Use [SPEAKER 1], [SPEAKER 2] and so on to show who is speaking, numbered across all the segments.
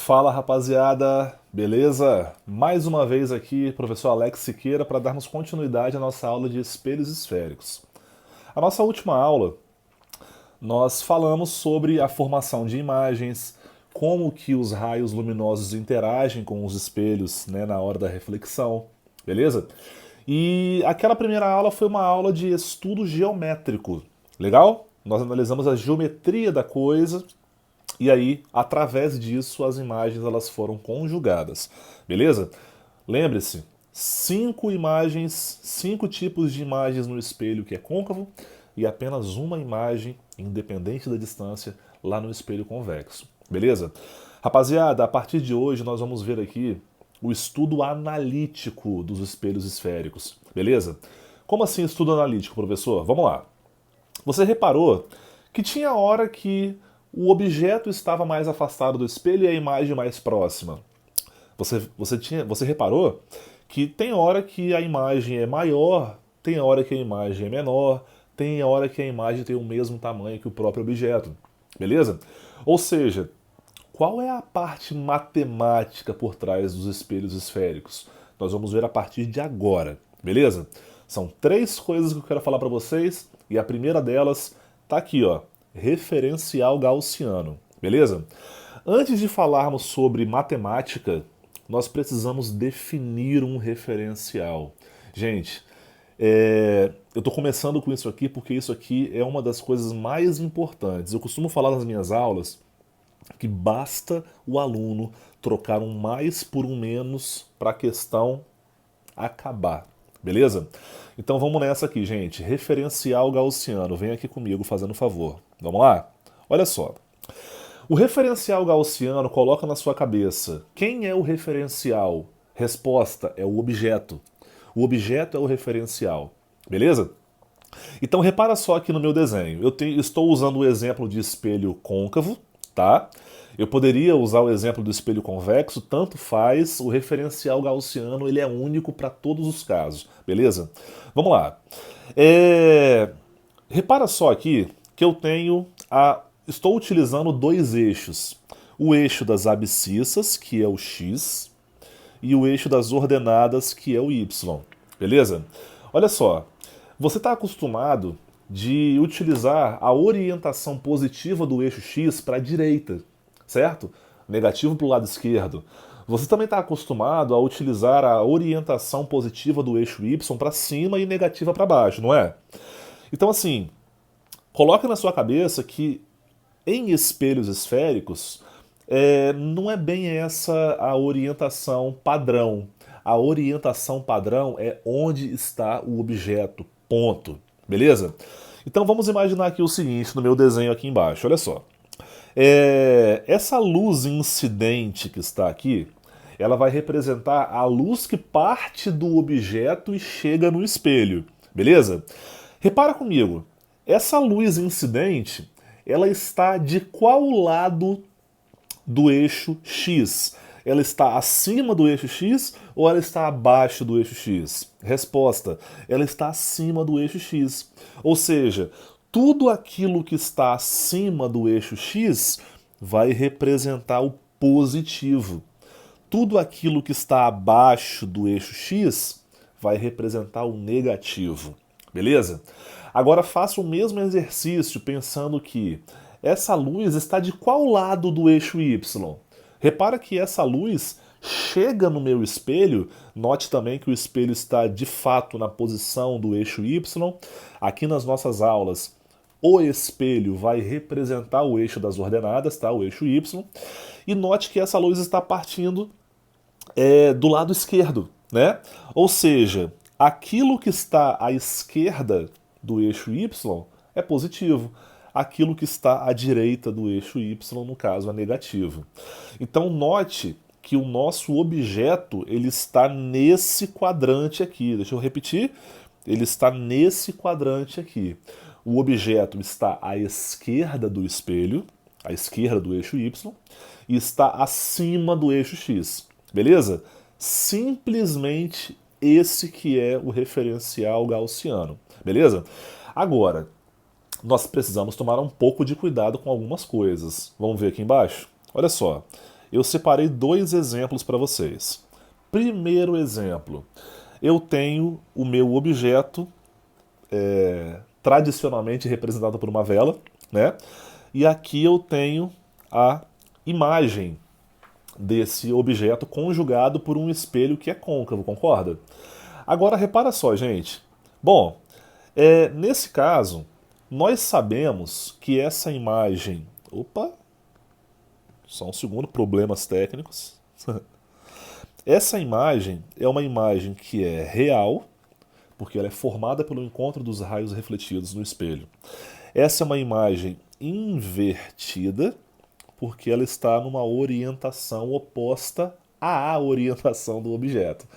[SPEAKER 1] Fala rapaziada, beleza? Mais uma vez aqui, professor Alex Siqueira, para darmos continuidade à nossa aula de espelhos esféricos. A nossa última aula, nós falamos sobre a formação de imagens, como que os raios luminosos interagem com os espelhos, né, na hora da reflexão, beleza? E aquela primeira aula foi uma aula de estudo geométrico, legal? Nós analisamos a geometria da coisa, e aí, através disso, as imagens elas foram conjugadas. Beleza? Lembre-se, 5 imagens, 5 tipos de imagens no espelho que é côncavo e apenas uma imagem, independente da distância, lá no espelho convexo. Beleza? Rapaziada, a partir de hoje nós vamos ver aqui o estudo analítico dos espelhos esféricos. Beleza? Como assim estudo analítico, professor? Vamos lá. Você reparou que tinha hora que o objeto estava mais afastado do espelho e a imagem mais próxima. Você reparou que tem hora que a imagem é maior, tem hora que a imagem é menor, tem hora que a imagem tem o mesmo tamanho que o próprio objeto. Beleza? Ou seja, qual é a parte matemática por trás dos espelhos esféricos? Nós vamos ver a partir de agora, beleza? São 3 coisas que eu quero falar para vocês e a primeira delas tá aqui, ó, referencial gaussiano, beleza? Antes de falarmos sobre matemática, nós precisamos definir um referencial. Gente, eu estou começando com isso aqui porque isso aqui é uma das coisas mais importantes. Eu costumo falar nas minhas aulas que basta o aluno trocar um mais por um menos para a questão acabar. Beleza? Então vamos nessa aqui, gente. Referencial gaussiano. Vem aqui comigo fazendo favor. Vamos lá? Olha só. O referencial gaussiano coloca na sua cabeça quem é o referencial? Resposta é o objeto. O objeto é o referencial. Beleza? Então repara só aqui no meu desenho. Estou usando o exemplo de espelho côncavo, tá? Eu poderia usar o exemplo do espelho convexo, tanto faz, o referencial gaussiano ele é único para todos os casos, beleza? Vamos lá. Repara só aqui que estou utilizando 2 eixos. O eixo das abscissas, que é o x, e o eixo das ordenadas, que é o y, beleza? Olha só, você está acostumado de utilizar a orientação positiva do eixo x para a direita, certo? Negativo para o lado esquerdo. Você também está acostumado a utilizar a orientação positiva do eixo y para cima e negativa para baixo, não é? Então, assim, coloque na sua cabeça que em espelhos esféricos não é bem essa a orientação padrão. A orientação padrão é onde está o objeto, ponto. Beleza? Então vamos imaginar aqui o seguinte no meu desenho aqui embaixo, olha só. Essa luz incidente que está aqui, ela vai representar a luz que parte do objeto e chega no espelho, beleza? Repara comigo, essa luz incidente, ela está de qual lado do eixo X? Ela está acima do eixo X ou ela está abaixo do eixo X? Resposta: ela está acima do eixo X. Ou seja, tudo aquilo que está acima do eixo X vai representar o positivo. Tudo aquilo que está abaixo do eixo X vai representar o negativo. Beleza? Agora faça o mesmo exercício pensando que essa luz está de qual lado do eixo Y? Repara que essa luz chega no meu espelho, note também que o espelho está de fato na posição do eixo Y. Aqui nas nossas aulas, o espelho vai representar o eixo das ordenadas, tá? O eixo Y. E note que essa luz está partindo do lado esquerdo, né? Ou seja, aquilo que está à esquerda do eixo Y é positivo. Aquilo que está à direita do eixo Y, no caso, é negativo. Então note que o nosso objeto ele está nesse quadrante aqui. Deixa eu repetir. Ele está nesse quadrante aqui. O objeto está à esquerda do espelho, à esquerda do eixo Y, e está acima do eixo X. Beleza? Simplesmente esse que é o referencial gaussiano. Beleza? Agora, nós precisamos tomar um pouco de cuidado com algumas coisas. Vamos ver aqui embaixo? Olha só. eu separei dois exemplos para vocês. Primeiro exemplo, eu tenho o meu objeto tradicionalmente representado por uma vela, né? E aqui eu tenho a imagem desse objeto conjugado por um espelho que é côncavo, concorda? Agora repara só, gente. Bom, nesse caso, nós sabemos que essa imagem. Opa, só um segundo, problemas técnicos. Essa imagem é uma imagem que é real, porque ela é formada pelo encontro dos raios refletidos no espelho. Essa é uma imagem invertida, porque ela está numa orientação oposta à orientação do objeto.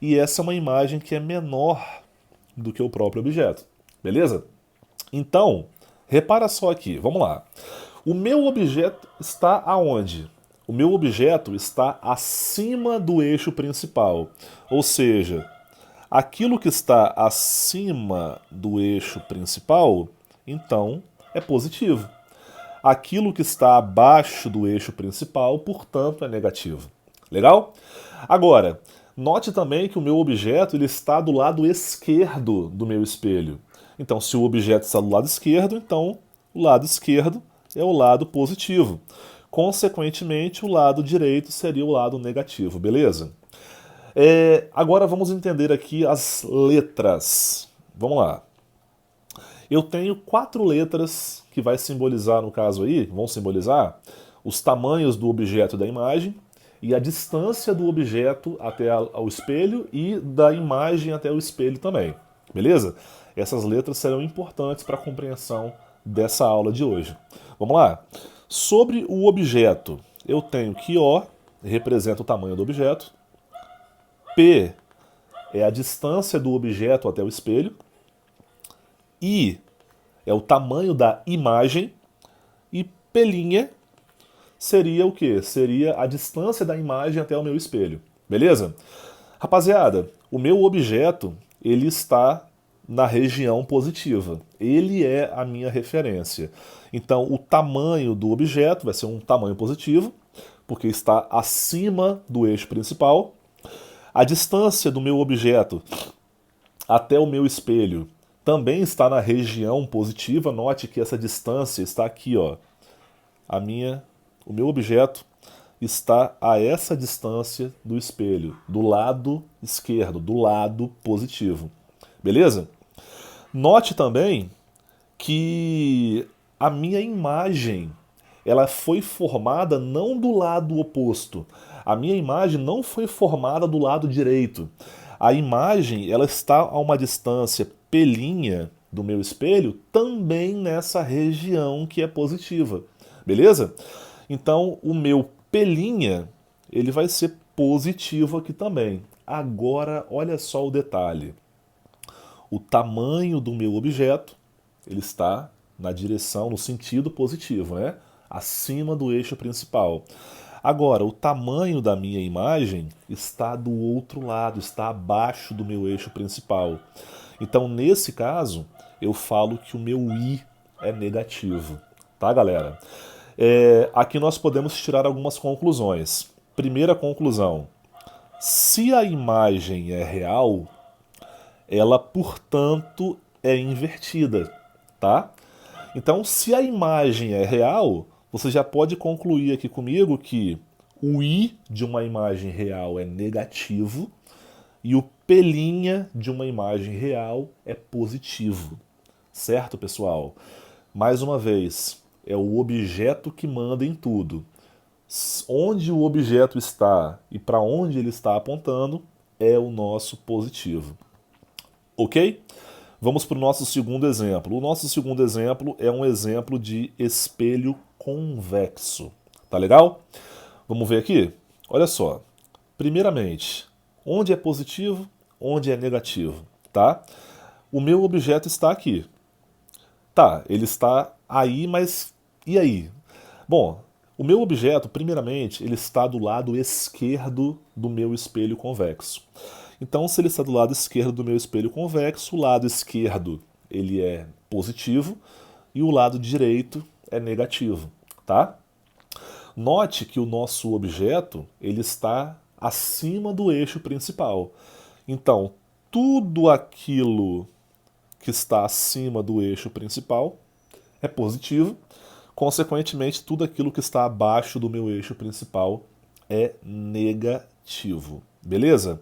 [SPEAKER 1] E essa é uma imagem que é menor do que o próprio objeto. Beleza? Então, repara só aqui, vamos lá. O meu objeto está aonde? O meu objeto está acima do eixo principal. Ou seja, aquilo que está acima do eixo principal, então, é positivo. Aquilo que está abaixo do eixo principal, portanto, é negativo. Legal? Agora, note também que o meu objeto ele está do lado esquerdo do meu espelho. Então, se o objeto está do lado esquerdo, então o lado esquerdo é o lado positivo. Consequentemente, o lado direito seria o lado negativo, beleza? Agora vamos entender aqui as letras. Vamos lá. Eu tenho 4 letras que vai simbolizar, no caso aí, vão simbolizar os tamanhos do objeto da imagem e a distância do objeto até ao espelho e da imagem até o espelho também. Beleza? Essas letras serão importantes para a compreensão dessa aula de hoje. Vamos lá? Sobre o objeto, eu tenho que O representa o tamanho do objeto, P é a distância do objeto até o espelho, I é o tamanho da imagem e P' seria o quê? Seria a distância da imagem até o meu espelho. Beleza? Rapaziada, o meu objeto ele está na região positiva. Ele é a minha referência. Então, o tamanho do objeto vai ser um tamanho positivo, porque está acima do eixo principal. A distância do meu objeto até o meu espelho também está na região positiva. Note que essa distância está aqui, ó. O meu objeto está a essa distância do espelho, do lado esquerdo, do lado positivo. Beleza? Note também que a minha imagem ela foi formada não do lado oposto. A minha imagem não foi formada do lado direito. A imagem ela está a uma distância P' do meu espelho também nessa região que é positiva. Beleza? Então o meu P' ele vai ser positivo aqui também. Agora olha só o detalhe. O tamanho do meu objeto ele está na direção, no sentido positivo, né? Acima do eixo principal. Agora, o tamanho da minha imagem está do outro lado, está abaixo do meu eixo principal. Então, nesse caso, eu falo que o meu I é negativo. Tá, galera? Aqui nós podemos tirar algumas conclusões. Primeira conclusão. Se a imagem é real, ela, portanto, é invertida, tá? Então, se a imagem é real, você já pode concluir aqui comigo que o I de uma imagem real é negativo e o P' de uma imagem real é positivo. Certo, pessoal? Mais uma vez, é o objeto que manda em tudo. Onde o objeto está e para onde ele está apontando é o nosso positivo. Ok? Vamos para o nosso segundo exemplo. O nosso segundo exemplo é um exemplo de espelho convexo. Tá legal? Vamos ver aqui? Olha só. Primeiramente, onde é positivo, onde é negativo, tá? O meu objeto está aqui. Tá, ele está aí, mas e aí? Bom, o meu objeto, primeiramente, ele está do lado esquerdo do meu espelho convexo. Então, se ele está do lado esquerdo do meu espelho convexo, o lado esquerdo ele é positivo e o lado direito é negativo, tá? Note que o nosso objeto ele está acima do eixo principal. Então, tudo aquilo que está acima do eixo principal é positivo. Consequentemente, tudo aquilo que está abaixo do meu eixo principal é negativo. Beleza?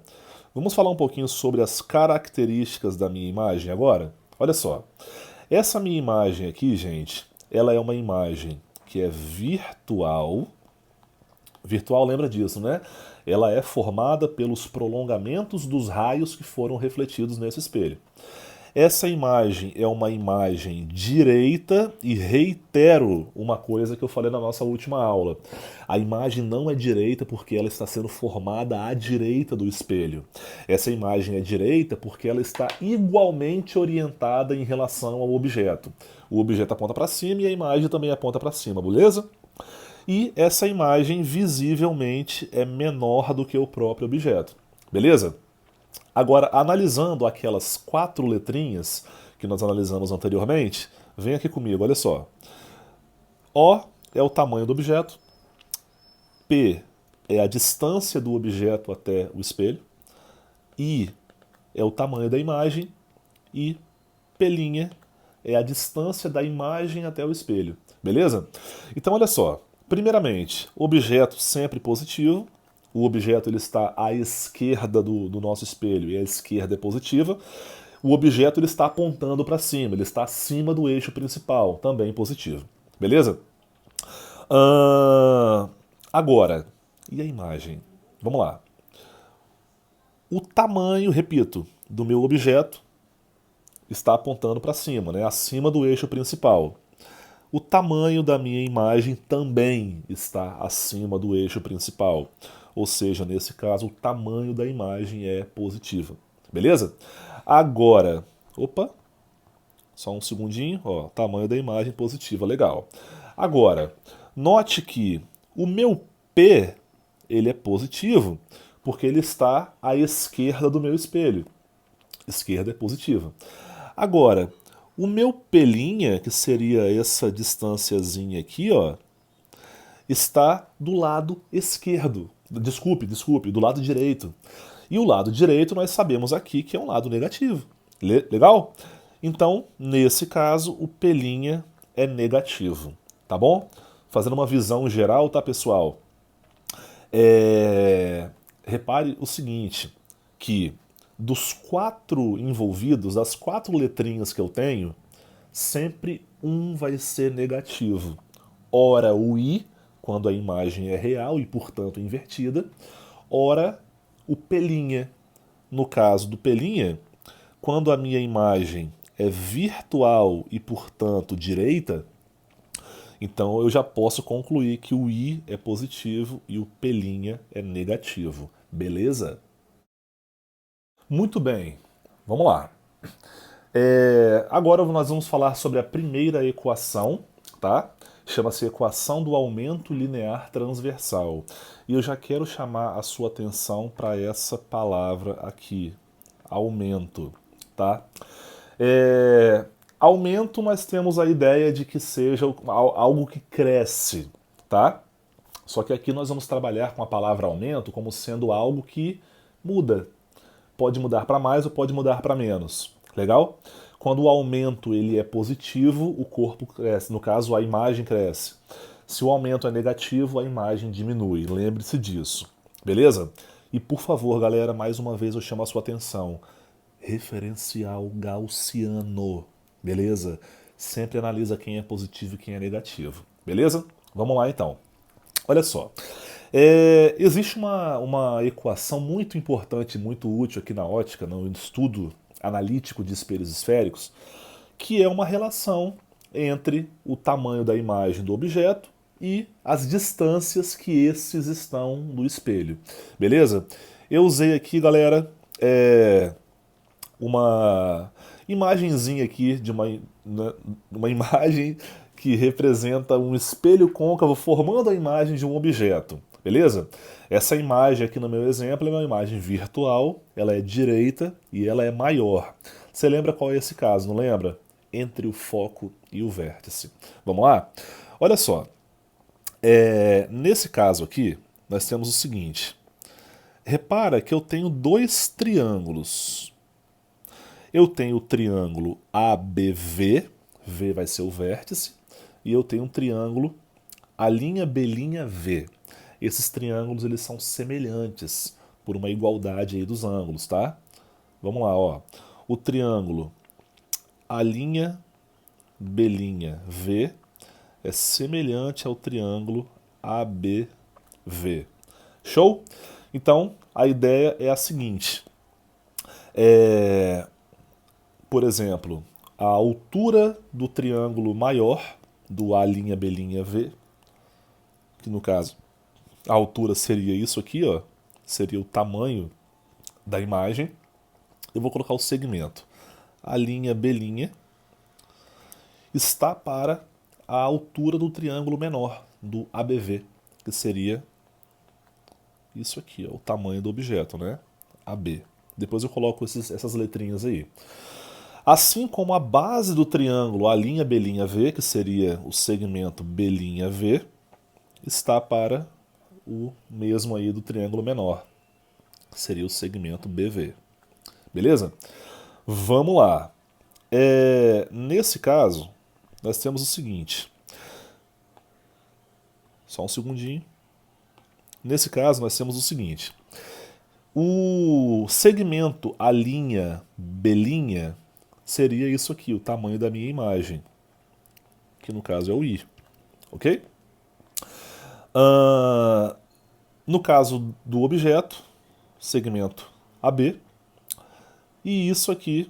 [SPEAKER 1] Vamos falar um pouquinho sobre as características da minha imagem agora? Olha só. Essa minha imagem aqui, gente, ela é uma imagem que é virtual. Virtual, lembra disso, né? Ela é formada pelos prolongamentos dos raios que foram refletidos nesse espelho. Essa imagem é uma imagem direita e reitero uma coisa que eu falei na nossa última aula. A imagem não é direita porque ela está sendo formada à direita do espelho. Essa imagem é direita porque ela está igualmente orientada em relação ao objeto. O objeto aponta para cima e a imagem também aponta para cima, beleza? E essa imagem visivelmente é menor do que o próprio objeto, beleza? Agora, analisando aquelas 4 letrinhas que nós analisamos anteriormente, vem aqui comigo, olha só. O é o tamanho do objeto, P é a distância do objeto até o espelho, I é o tamanho da imagem e P' é a distância da imagem até o espelho, beleza? Então, olha só. Primeiramente, objeto sempre positivo. O objeto ele está à esquerda do nosso espelho e a esquerda é positiva. O objeto ele está apontando para cima, ele está acima do eixo principal, também positivo. Beleza? Agora, e a imagem? Vamos lá. O tamanho, repito, do meu objeto está apontando para cima, né? Acima do eixo principal. O tamanho da minha imagem também está acima do eixo principal. Ou seja, nesse caso, o tamanho da imagem é positivo. Beleza? Agora, opa, só um segundinho, ó, tamanho da imagem positiva, legal. Agora, note que o meu P, ele é positivo, porque ele está à esquerda do meu espelho. Esquerda é positiva. Agora, o meu P', que seria essa distânciazinha aqui, ó, está do lado esquerdo. Desculpe, do lado direito. E o lado direito nós sabemos aqui que é um lado negativo. Legal? Então, nesse caso, o P' é negativo. Tá bom? Fazendo uma visão geral, tá, pessoal? Repare o seguinte, que dos 4 envolvidos, das 4 letrinhas que eu tenho, sempre um vai ser negativo. Ora o I, quando a imagem é real e, portanto, invertida. Ora o P'. No caso do P', quando a minha imagem é virtual e, portanto, direita, então eu já posso concluir que o I é positivo e o P' é negativo. Beleza? Muito bem, vamos lá. Agora nós vamos falar sobre a primeira equação, tá? Chama-se equação do aumento linear transversal. E eu já quero chamar a sua atenção para essa palavra aqui, aumento, tá? Aumento, nós temos a ideia de que seja algo que cresce, tá? Só que aqui nós vamos trabalhar com a palavra aumento como sendo algo que muda. Pode mudar para mais ou pode mudar para menos. Legal? Quando o aumento ele é positivo, o corpo cresce. No caso, a imagem cresce. Se o aumento é negativo, a imagem diminui. Lembre-se disso. Beleza? E por favor, galera, mais uma vez eu chamo a sua atenção. Referencial gaussiano. Beleza? Sempre analisa quem é positivo e quem é negativo. Beleza? Vamos lá então. Olha só. Existe uma equação muito importante, muito útil aqui na ótica, no estudo analítico de espelhos esféricos, que é uma relação entre o tamanho da imagem do objeto e as distâncias que esses estão do espelho. Beleza? Eu usei aqui, galera, uma imagenzinha aqui de uma imagem que representa um espelho côncavo formando a imagem de um objeto. Beleza? Essa imagem aqui no meu exemplo é uma imagem virtual, ela é direita e ela é maior. Você lembra qual é esse caso, não lembra? Entre o foco e o vértice. Vamos lá? Olha só. Nesse caso aqui, nós temos o seguinte. Repara que eu tenho dois triângulos. Eu tenho o triângulo ABV, V vai ser o vértice, e eu tenho um triângulo A'B'V. Esses triângulos eles são semelhantes por uma igualdade aí dos ângulos, tá? Vamos lá, ó. O triângulo A'B'V é semelhante ao triângulo ABV. Show? Então, a ideia é a seguinte. Por exemplo, a altura do triângulo maior, do A'B'V, que no caso, a altura seria isso aqui, ó, seria o tamanho da imagem. Eu vou colocar o segmento. A'B' está para a altura do triângulo menor, do ABV, que seria isso aqui, ó, o tamanho do objeto, né? AB. Depois eu coloco essas letrinhas aí. Assim como a base do triângulo A'B'V, que seria o segmento B'V, está para o mesmo aí do triângulo menor, que seria o segmento BV. Beleza? Vamos lá. Nesse caso, nós temos o seguinte. Só um segundinho. Nesse caso, nós temos o seguinte. O segmento A'B' seria isso aqui, o tamanho da minha imagem, que no caso é o I, ok? No caso do objeto, segmento AB, e isso aqui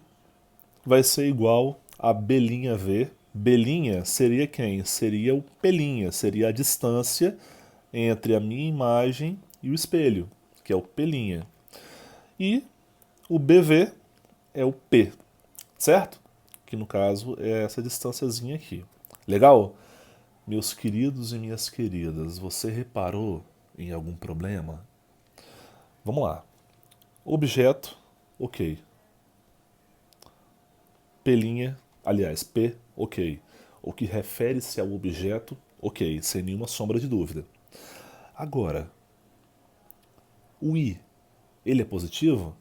[SPEAKER 1] vai ser igual a B'V. B'V seria quem? Seria o P', seria a distância entre a minha imagem e o espelho, que é o P'. E o BV é o P, certo? Que no caso é essa distânciazinha aqui. Legal? Meus queridos e minhas queridas, você reparou em algum problema? Vamos lá. Objeto, ok. P', aliás, P, ok. O que refere-se ao objeto, ok, sem nenhuma sombra de dúvida. Agora, o I, ele é positivo?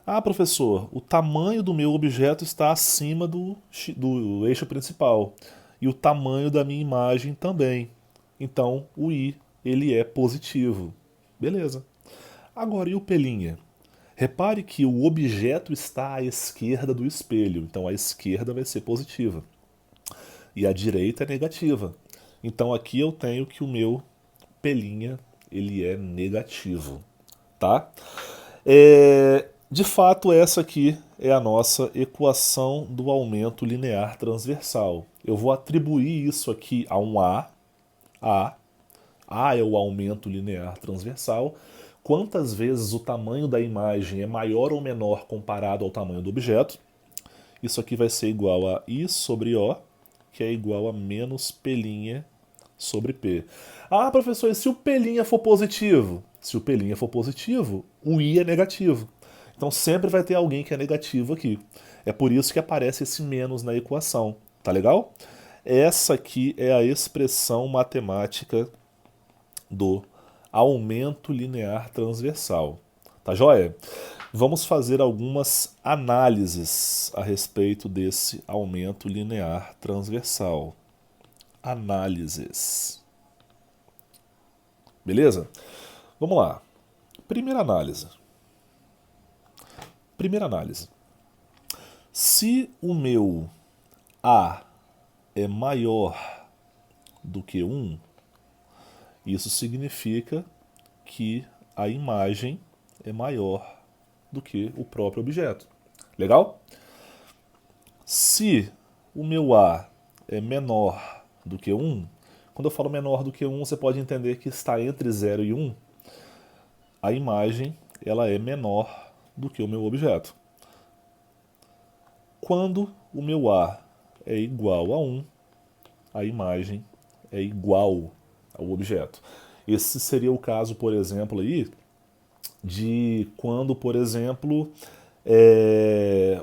[SPEAKER 1] Ah, professor, o tamanho do meu objeto está acima do eixo principal. E o tamanho da minha imagem também. Então, o I, ele é positivo. Beleza. Agora, e o P'? Repare que o objeto está à esquerda do espelho. Então, a esquerda vai ser positiva. E a direita é negativa. Então, aqui eu tenho que o meu P', ele é negativo. Tá? De fato, essa aqui é a nossa equação do aumento linear transversal. Eu vou atribuir isso aqui a um A. A é o aumento linear transversal. Quantas vezes o tamanho da imagem é maior ou menor comparado ao tamanho do objeto? Isso aqui vai ser igual a I sobre O, que é igual a menos P' sobre P. Ah, professor, e se o P' for positivo? Se o P' for positivo, o I é negativo. Então sempre vai ter alguém que é negativo aqui. É por isso que aparece esse menos na equação. Tá legal? Essa aqui é a expressão matemática do aumento linear transversal. Tá joia? Vamos fazer algumas análises a respeito desse aumento linear transversal. Análises. Beleza? Vamos lá. Primeira análise. Primeira análise. Se o meu A é maior do que 1, isso significa que a imagem é maior do que o próprio objeto. Legal? Se o meu A é menor do que 1, quando eu falo menor do que 1, você pode entender que está entre 0 e 1, a imagem ela é menor do que o meu objeto. Quando o meu A é igual a 1, a imagem é igual ao objeto. Esse seria o caso, por exemplo, aí, de quando, por exemplo,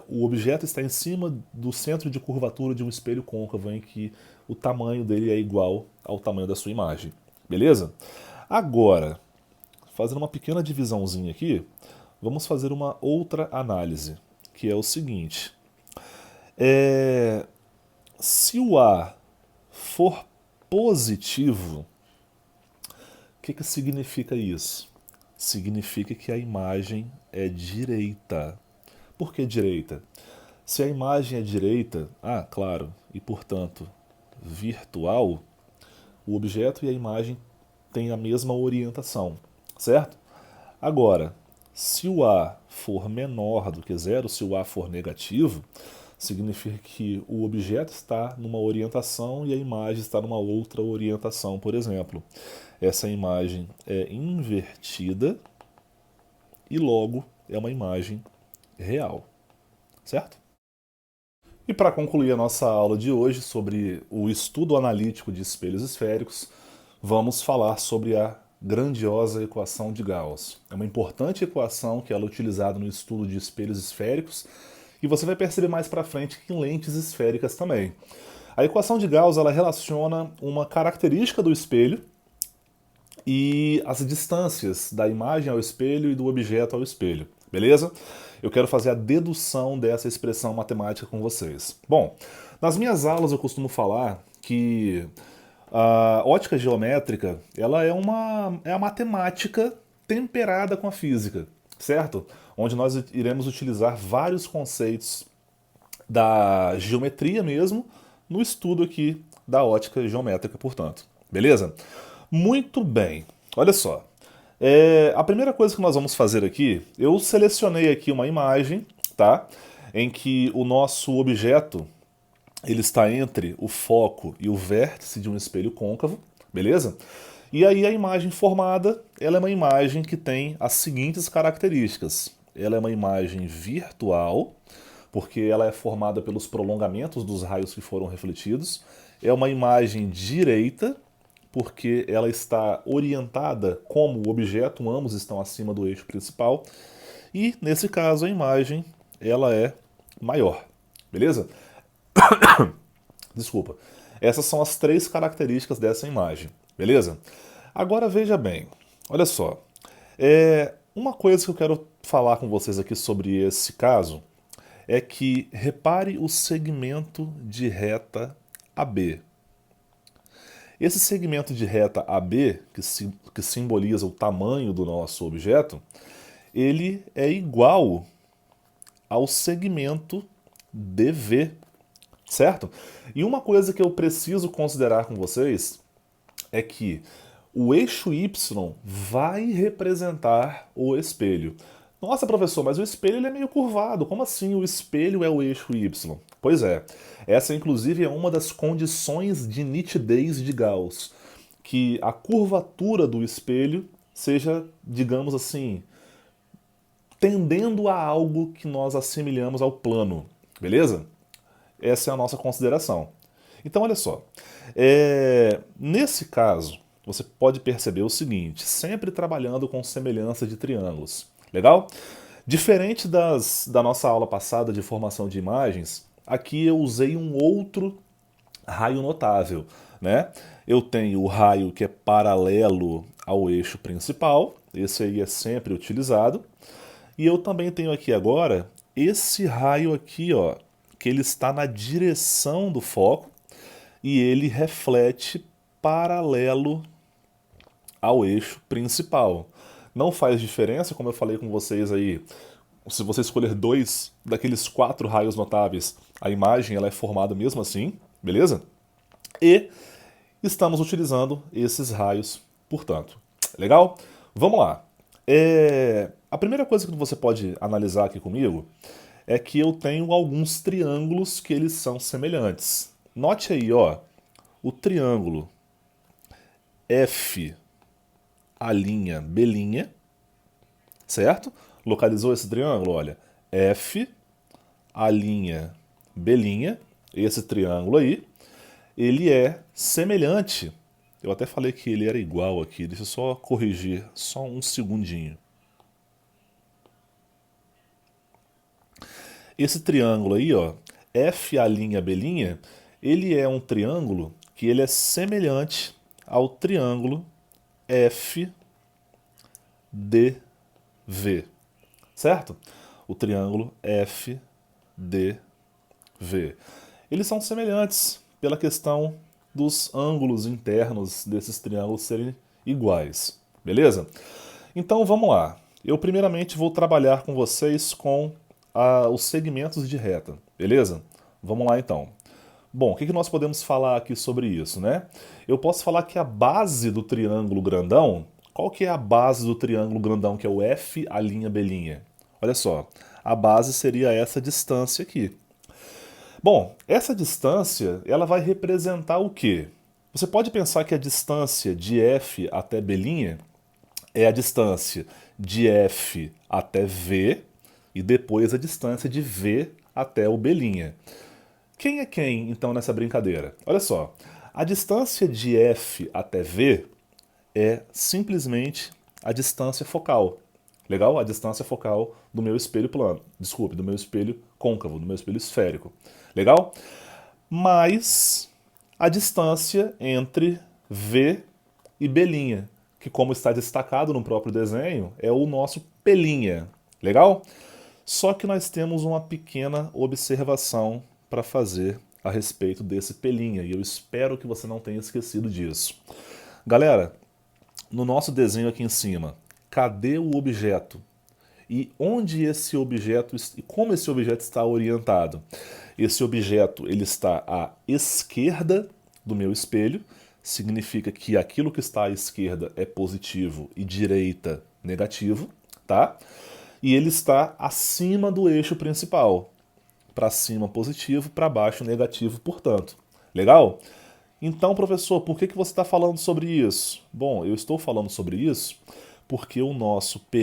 [SPEAKER 1] o objeto está em cima do centro de curvatura de um espelho côncavo, em que o tamanho dele é igual ao tamanho da sua imagem. beleza? Agora, fazendo uma pequena divisãozinha aqui, vamos fazer uma outra análise, que é o seguinte. Se o A for positivo, o que significa isso? Significa que a imagem é direita. Por que direita? Se a imagem é direita, claro, e portanto virtual, o objeto e a imagem têm a mesma orientação, certo? Agora, se o A for menor do que zero, se o A for negativo, significa que o objeto está numa orientação e a imagem está numa outra orientação, por exemplo. Essa imagem é invertida e logo é uma imagem real, certo? E para concluir a nossa aula de hoje sobre o estudo analítico de espelhos esféricos, vamos falar sobre a grandiosa equação de Gauss. É uma importante equação que ela é utilizada no estudo de espelhos esféricos e você vai perceber mais para frente que em lentes esféricas também. A equação de Gauss ela relaciona uma característica do espelho e as distâncias da imagem ao espelho e do objeto ao espelho, beleza? Eu quero fazer a dedução dessa expressão matemática com vocês. Bom, nas minhas aulas eu costumo falar que a ótica geométrica ela é a matemática temperada com a física, certo? Onde nós iremos utilizar vários conceitos da geometria mesmo no estudo aqui da ótica geométrica, portanto. Beleza? Muito bem. Olha só. A primeira coisa que nós vamos fazer aqui, eu selecionei aqui uma imagem, tá? Em que o nosso objeto ele está entre o foco e o vértice de um espelho côncavo, beleza? E aí a imagem formada, ela é uma imagem que tem as seguintes características. Ela é uma imagem virtual, porque ela é formada pelos prolongamentos dos raios que foram refletidos. É uma imagem direita, porque ela está orientada como o objeto, ambos estão acima do eixo principal. E, nesse caso, a imagem ela é maior, beleza? Desculpa. Essas são as três características dessa imagem, beleza? Agora veja bem, olha só. Uma coisa que eu quero falar com vocês aqui sobre esse caso é que repare o segmento de reta AB. Esse segmento de reta AB, que simboliza o tamanho do nosso objeto, ele é igual ao segmento DV, certo? E uma coisa que eu preciso considerar com vocês é que o eixo Y vai representar o espelho. Nossa, professor, mas o espelho ele é meio curvado. Como assim o espelho é o eixo Y? Pois é, essa inclusive é uma das condições de nitidez de Gauss, que a curvatura do espelho seja, digamos assim, tendendo a algo que nós assemelhamos ao plano, beleza? Essa é a nossa consideração. Então, olha só, nesse caso, você pode perceber o seguinte, sempre trabalhando com semelhança de triângulos. Legal? Diferente da nossa aula passada de formação de imagens, aqui eu usei um outro raio notável, né? Eu tenho o raio que é paralelo ao eixo principal, esse aí é sempre utilizado, e eu também tenho aqui agora esse raio aqui, ó, que ele está na direção do foco e ele reflete paralelo ao eixo principal. Não faz diferença, como eu falei com vocês aí, se você escolher dois daqueles 4 raios notáveis, a imagem ela é formada mesmo assim, beleza? E estamos utilizando esses raios, portanto. Legal? Vamos lá. A primeira coisa que você pode analisar aqui comigo é que eu tenho alguns triângulos que eles são semelhantes. Note aí, ó, o triângulo F, B', certo? Localizou esse triângulo? Olha, F, B', esse triângulo aí, ele é semelhante. Eu até falei que ele era igual aqui, deixa eu só corrigir, só um segundinho. Esse triângulo aí, ó, F', B', ele é um triângulo que ele é semelhante ao triângulo FDV, certo? O triângulo FDV. Eles são semelhantes pela questão dos ângulos internos desses triângulos serem iguais, beleza? Então vamos lá. Eu primeiramente vou trabalhar com vocês com os segmentos de reta, beleza? Vamos lá então. Bom, o que nós podemos falar aqui sobre isso, né? Eu posso falar que a base do triângulo grandão, qual que é a base do triângulo grandão, que é o F, a linha, B'? Olha só, a base seria essa distância aqui. Bom, essa distância, ela vai representar o quê? Você pode pensar que a distância de F até B' é a distância de F até V e depois a distância de V até o B'. Quem é quem, então, nessa brincadeira? Olha só, a distância de F até V é simplesmente a distância focal. Legal? A distância focal do meu espelho plano. Desculpe, do meu espelho côncavo, do meu espelho esférico. Legal? Mais a distância entre V e B', que, como está destacado no próprio desenho, é o nosso P'. Legal? Só que nós temos uma pequena observação para fazer a respeito desse P', e eu espero que você não tenha esquecido disso. Galera, no nosso desenho aqui em cima, cadê o objeto? E onde esse objeto e como esse objeto está orientado? Esse objeto ele está à esquerda do meu espelho, significa que aquilo que está à esquerda é positivo e direita negativo, tá? E ele está acima do eixo principal. Para cima positivo, para baixo negativo, portanto. Legal? Então, professor, por que você está falando sobre isso? Bom, eu estou falando sobre isso porque o nosso P'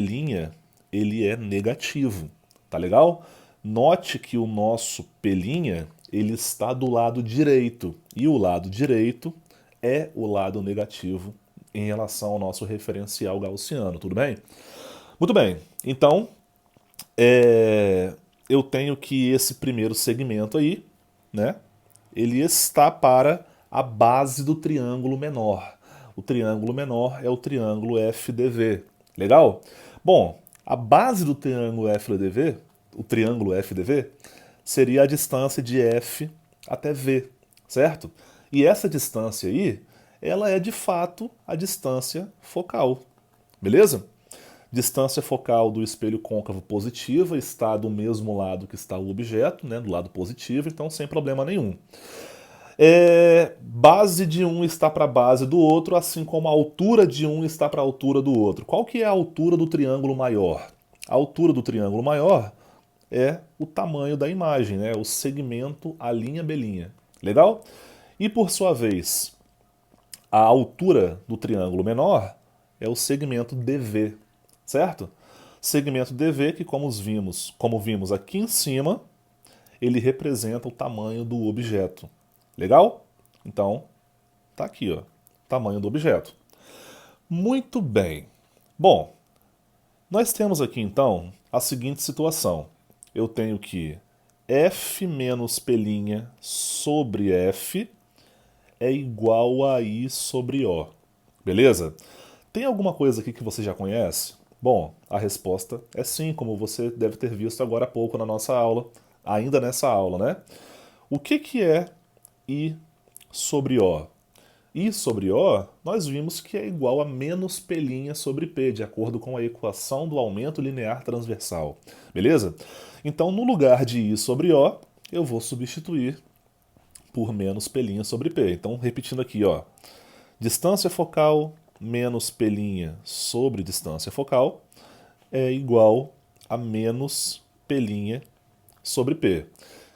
[SPEAKER 1] ele é negativo, tá legal? Note que o nosso P' ele está do lado direito, e o lado direito é o lado negativo em relação ao nosso referencial gaussiano, tudo bem? Muito bem, então eu tenho que esse primeiro segmento aí, né, ele está para a base do triângulo menor. O triângulo menor é o triângulo FDV. Legal? Bom, a base do triângulo FDV, o triângulo FDV, seria a distância de F até V, certo? E essa distância aí, ela é de fato a distância focal. Beleza? Distância focal do espelho côncavo positiva está do mesmo lado que está o objeto, né, do lado positivo, então sem problema nenhum. Base de um está para a base do outro, assim como a altura de um está para a altura do outro. Qual que é a altura do triângulo maior? A altura do triângulo maior é o tamanho da imagem, né? O segmento A', B'. Legal? E por sua vez, a altura do triângulo menor é o segmento DV, certo? Segmento DV que, como vimos aqui em cima, ele representa o tamanho do objeto. Legal? Então, tá aqui, ó, tamanho do objeto. Muito bem. Bom, nós temos aqui então a seguinte situação. Eu tenho que F menos P' sobre F é igual a I sobre O. Beleza? Tem alguma coisa aqui que você já conhece? Bom, a resposta é sim, como você deve ter visto agora há pouco na nossa aula, ainda nessa aula, né? O que é I sobre O? I sobre O, nós vimos que é igual a menos P' sobre P, de acordo com a equação do aumento linear transversal. Beleza? Então, no lugar de I sobre O, eu vou substituir por menos P' sobre P. Então, repetindo aqui, ó, distância focal menos P' sobre distância focal é igual a menos P' sobre P.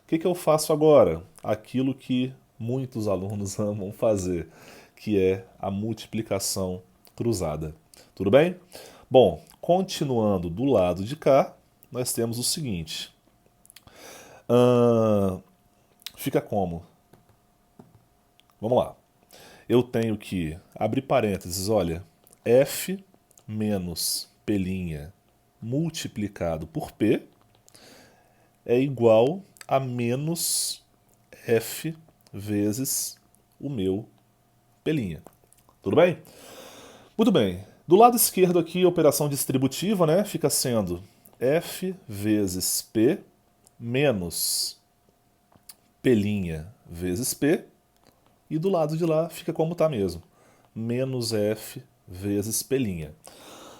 [SPEAKER 1] O que eu faço agora? Aquilo que muitos alunos amam fazer, que é a multiplicação cruzada. Tudo bem? Bom, continuando do lado de cá, nós temos o seguinte. Fica como? Vamos lá. Eu tenho que abrir parênteses, olha, F menos P' multiplicado por P é igual a menos F vezes o meu P'. Tudo bem? Muito bem. Do lado esquerdo aqui, a operação distributiva, né, fica sendo F vezes P menos P' vezes P. E do lado de lá fica como está mesmo. Menos F vezes P'.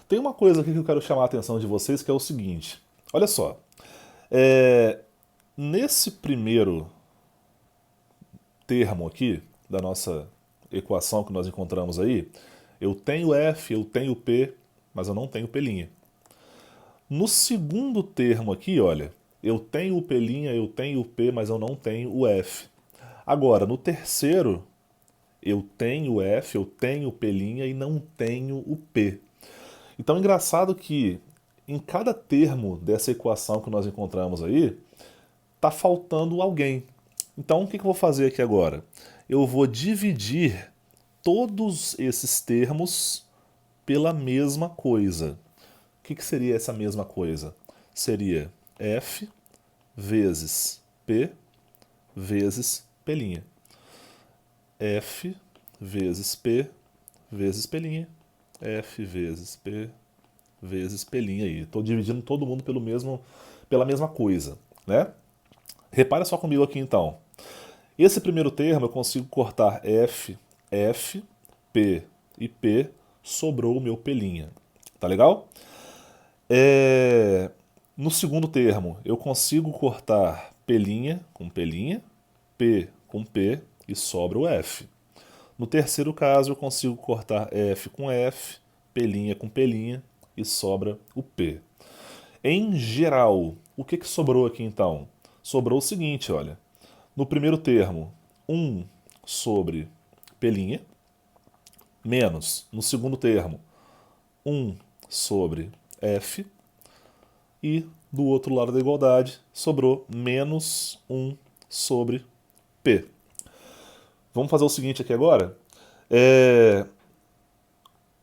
[SPEAKER 1] Tem uma coisa aqui que eu quero chamar a atenção de vocês, que é o seguinte. Olha só. Nesse primeiro termo aqui, da nossa equação que nós encontramos aí, eu tenho F, eu tenho P, mas eu não tenho P'. No segundo termo aqui, olha, eu tenho o P', eu tenho o P, mas eu não tenho o F. Agora, no terceiro, eu tenho o F, eu tenho o P' e não tenho o P. Então, engraçado que em cada termo dessa equação que nós encontramos aí, está faltando alguém. Então, o que eu vou fazer aqui agora? Eu vou dividir todos esses termos pela mesma coisa. O que seria essa mesma coisa? Seria F vezes P vezes P'. F vezes P vezes P'. F vezes P vezes P' aí. Estou dividindo todo mundo pela mesma coisa, né? Repara só comigo aqui então. Esse primeiro termo eu consigo cortar F, F, P e P, sobrou o meu P'. Tá legal? No segundo termo, eu consigo cortar P' com P', P com P e sobra o F. No terceiro caso, eu consigo cortar F com F, P' com P' e sobra o P. Em geral, o que sobrou aqui então? Sobrou o seguinte, olha. No primeiro termo, 1 sobre P', menos, no segundo termo, 1 sobre F, e do outro lado da igualdade sobrou menos 1 sobre P. Vamos fazer o seguinte aqui agora.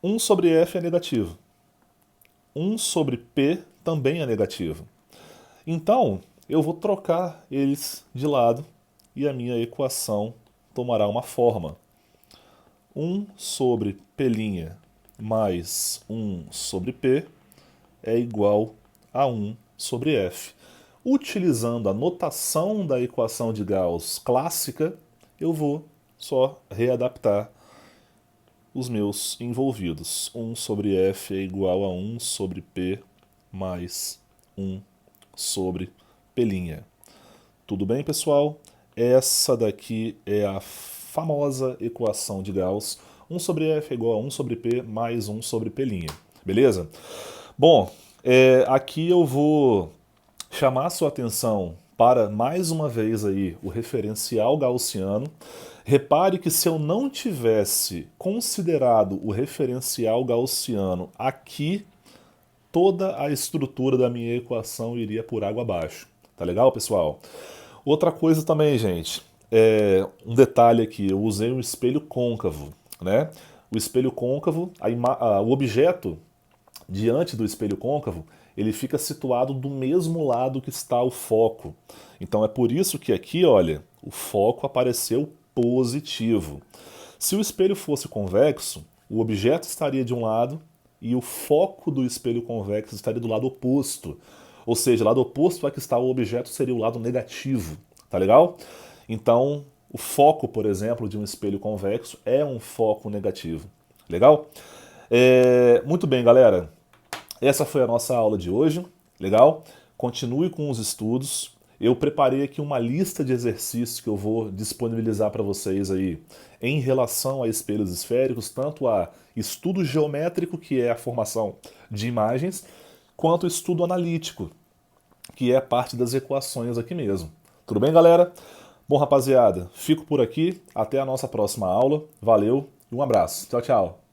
[SPEAKER 1] 1 sobre F é negativo. 1 sobre P também é negativo. Então, eu vou trocar eles de lado e a minha equação tomará uma forma. 1 sobre P' mais 1 sobre P é igual a 1 sobre F. Utilizando a notação da equação de Gauss clássica, eu vou só readaptar os meus envolvidos. 1 sobre F é igual a 1 sobre P mais 1 sobre P'. Tudo bem, pessoal? Essa daqui é a famosa equação de Gauss. 1 sobre F é igual a 1 sobre P mais 1 sobre P'. Beleza? Bom, aqui eu vou chamar a sua atenção para, mais uma vez, aí, o referencial gaussiano. Repare que se eu não tivesse considerado o referencial gaussiano aqui, toda a estrutura da minha equação iria por água abaixo. Tá legal, pessoal? Outra coisa também, gente, um detalhe aqui, eu usei um espelho côncavo, né? O espelho côncavo, o objeto diante do espelho côncavo, ele fica situado do mesmo lado que está o foco. Então é por isso que aqui, olha, o foco apareceu positivo. Se o espelho fosse convexo, o objeto estaria de um lado e o foco do espelho convexo estaria do lado oposto. Ou seja, o lado oposto a que está o objeto seria o lado negativo. Tá legal? Então, o foco, por exemplo, de um espelho convexo é um foco negativo. Legal? Muito bem, galera. Essa foi a nossa aula de hoje. Legal? Continue com os estudos. Eu preparei aqui uma lista de exercícios que eu vou disponibilizar para vocês aí em relação a espelhos esféricos, tanto a estudo geométrico, que é a formação de imagens, quanto estudo analítico, que é a parte das equações aqui mesmo. Tudo bem, galera? Bom, rapaziada, fico por aqui. Até a nossa próxima aula. Valeu e um abraço. Tchau, tchau.